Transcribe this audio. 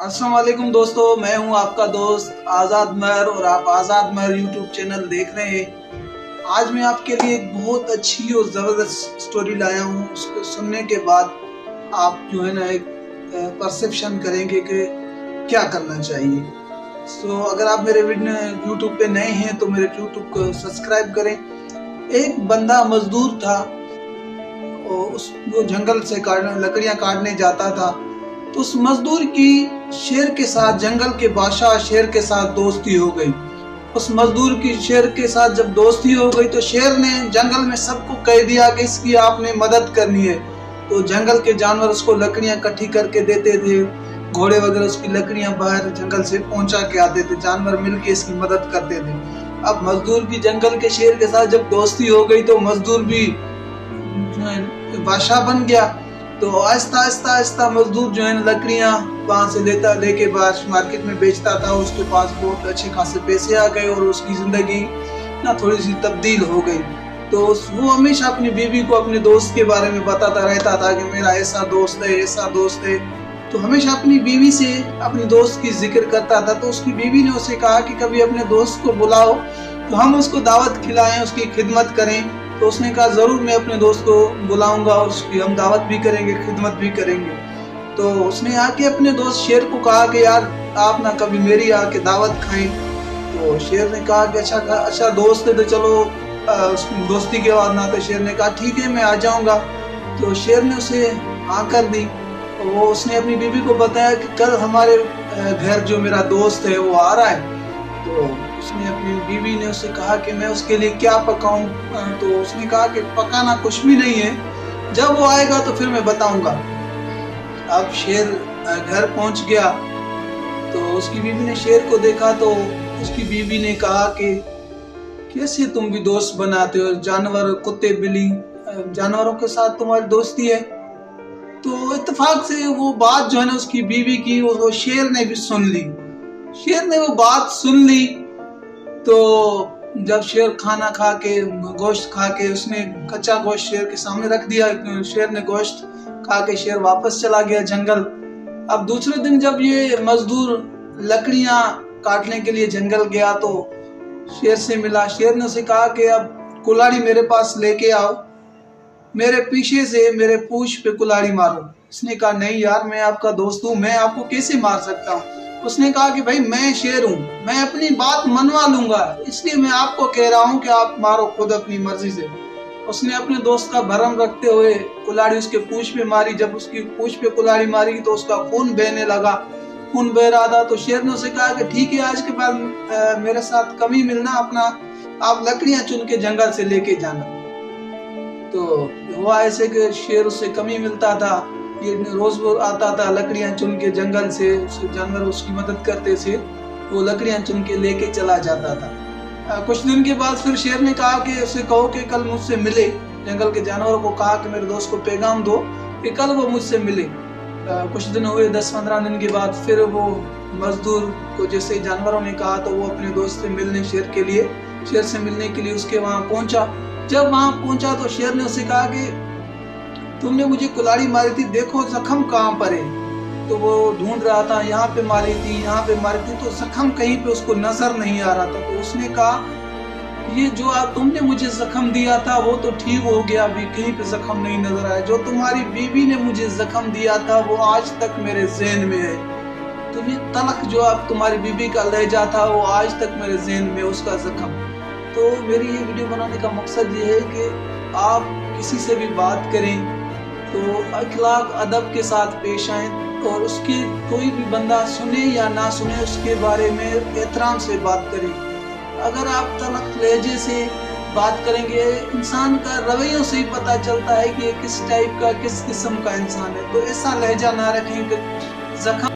अस्सलाम वालेकुम दोस्तों, मैं हूं आपका दोस्त आज़ाद महर और आप आज़ाद महर यूट्यूब चैनल देख रहे हैं। आज मैं आपके लिए एक बहुत अच्छी और ज़बरदस्त स्टोरी लाया हूं। उसको सुनने के बाद आप जो है ना एक परसेप्शन करेंगे कि क्या करना चाहिए। अगर आप मेरे यूट्यूब पे नए हैं तो मेरे यूट्यूब को सब्सक्राइब करें। एक बंदा मजदूर था और वो जंगल से लकड़ियाँ काटने जाता था। तो उस मजदूर की शेर के साथ, जंगल के बादशाह शेर के साथ दोस्ती हो गई। उस मजदूर की शेर के साथ जब दोस्ती हो गई तो शेर ने जंगल में सबको कह दिया कि इसकी आपने मदद करनी है। तो जंगल के जानवर उसको लकड़ियां इकट्ठी करके देते थे, घोड़े वगैरह उसकी लकड़ियां बाहर जंगल से पहुंचा के आते थे, जानवर मिलके इसकी मदद करते थे। अब मजदूर की जंगल के शेर के साथ जब दोस्ती हो गई तो मजदूर भी बादशाह बन गया। तो आहिस्ता आहिस्ता आहिस्ता मजदूर जो है लकड़ियां वहां से लेके बाद मार्केट में बेचता था। उसके पास बहुत अच्छे खासे पैसे आ गए और उसकी जिंदगी ना थोड़ी सी तब्दील हो गई। तो वो हमेशा अपनी बीवी को अपने दोस्त के बारे में बताता रहता था कि मेरा ऐसा दोस्त है, ऐसा दोस्त है। तो हमेशा अपनी बीवी से अपने दोस्त की जिक्र करता था। तो उसकी बीवी ने उसे कहा कि कभी अपने दोस्त को बुलाओ तो हम उसको दावत खिलाएं, उसकी खिदमत करें। तो उसने कहा जरूर, मैं अपने दोस्त को बुलाऊंगा और उसकी हम दावत भी करेंगे, खिदमत भी करेंगे। तो उसने आके अपने दोस्त शेर को कहा कि यार आप ना कभी मेरी आके दावत खाएं। तो शेर ने कहा कि अच्छा दोस्त है तो चलो। दोस्ती के बाद ना तो शेर ने कहा ठीक है मैं आ जाऊंगा। तो शेर ने उसे हाँ कर दी। वो उसने अपनी बीवी को बताया कि कल हमारे घर जो मेरा दोस्त है वो आ रहा है। तो उसने अपनी बीवी ने उसे कहा कि मैं उसके लिए क्या पकाऊं। तो उसने कहा कि पकाना कुछ भी नहीं है, जब वो आएगा तो फिर मैं बताऊंगा। अब शेर घर पहुंच गया तो उसकी बीवी ने शेर को देखा। तो उसकी बीवी ने कहा कि कैसे तुम भी दोस्त बनाते हो, जानवर कुत्ते बिल्ली जानवरों के साथ तुम्हारी दोस्ती है। तो इत्तेफाक से वो बात जो है ना उसकी बीवी की वो शेर ने भी सुन ली। शेर ने वो बात सुन ली। तो जब शेर खाना खा के, गोश्त खा के, उसने कच्चा गोश्त शेर के सामने रख दिया। शेर ने गोश्त खा के शेर वापस चला गया जंगल। अब दूसरे दिन जब ये मजदूर लकड़ियां काटने के लिए जंगल गया तो शेर से मिला। शेर ने उसे कहा कि अब कुल्हाड़ी मेरे पास लेके आओ, मेरे पीछे से मेरे पूंछ पे कुल्हाड़ी मारो। इसने कहा नहीं यार, मैं आपका दोस्त हूँ, मैं आपको कैसे मार सकता हूँ। उसने कहा कि भाई मैं शेर हूँ, मैं अपनी बात मनवा लूंगा, इसलिए मैं आपको कह रहा हूँ कि आप मारो खुद अपनी मर्जी से। उसने अपने दोस्त का भरम रखते हुए कुल्हाड़ी उसके पूंछ पे मारी। जब उसकी पूंछ पे कुल्हाड़ी मारी तो उसका खून बहने लगा, खून बह रहा था। तो शेर ने उसे कहा कि ठीक है, आज के बाद मेरे साथ कभी मिलना, अपना आप लकड़ियां चुन के जंगल से लेके जाना। तो हुआ ऐसे कि शेर उससे कमी मिलता था, ये रोज आता था लकड़ियां चुन के जंगल से, जानवर उसकी मदद करते थे, वो लकड़ियां चुन के लेके चला जाता था। कुछ दिन के बाद फिर शेर ने कहा कि उसे कहो कि कल मुझसे मिले। जंगल के जानवरों को कहा कि मेरे दोस्त को पैगाम दो कि कल वो मुझसे मिले। कुछ दिन हुए, 10-15 दिन के बाद फिर वो मजदूर को जैसे जानवरों ने कहा तो वो अपने दोस्त से मिलने शेर से मिलने के लिए उसके वहां पहुंचा। जब वहां पहुंचा तो शेर ने उसे कहा कि तुमने मुझे कुल्हाड़ी मारी थी, देखो जख्म कहाँ पर है। तो वो ढूंढ रहा था, यहाँ पे मारी थी, यहाँ पे मारी थी, तो जख्म कहीं पे उसको नजर नहीं आ रहा था। तो उसने कहा ये जो तुमने मुझे जख्म दिया था वो तो ठीक हो गया, अभी कहीं पे जख्म नहीं नजर आया। जो तुम्हारी बीवी ने मुझे जख्म दिया था वो आज तक मेरे ज़हन में है। तो ये तलख जो अब तुम्हारी बीवी का लहजा था वो आज तक मेरे ज़हन में, उसका जख्म। तो मेरी ये वीडियो बनाने का मकसद ये है कि आप किसी से भी बात करें तो अखलाक अदब के साथ पेश आए और उसकी कोई भी बंदा सुने या ना सुने उसके बारे में एहतराम से बात करें। अगर आप तलख लहजे से बात करेंगे, इंसान का रवैयों से ही पता चलता है कि ये किस टाइप का, किस किस्म का इंसान है। तो ऐसा लहजा ना रखें कि जख्म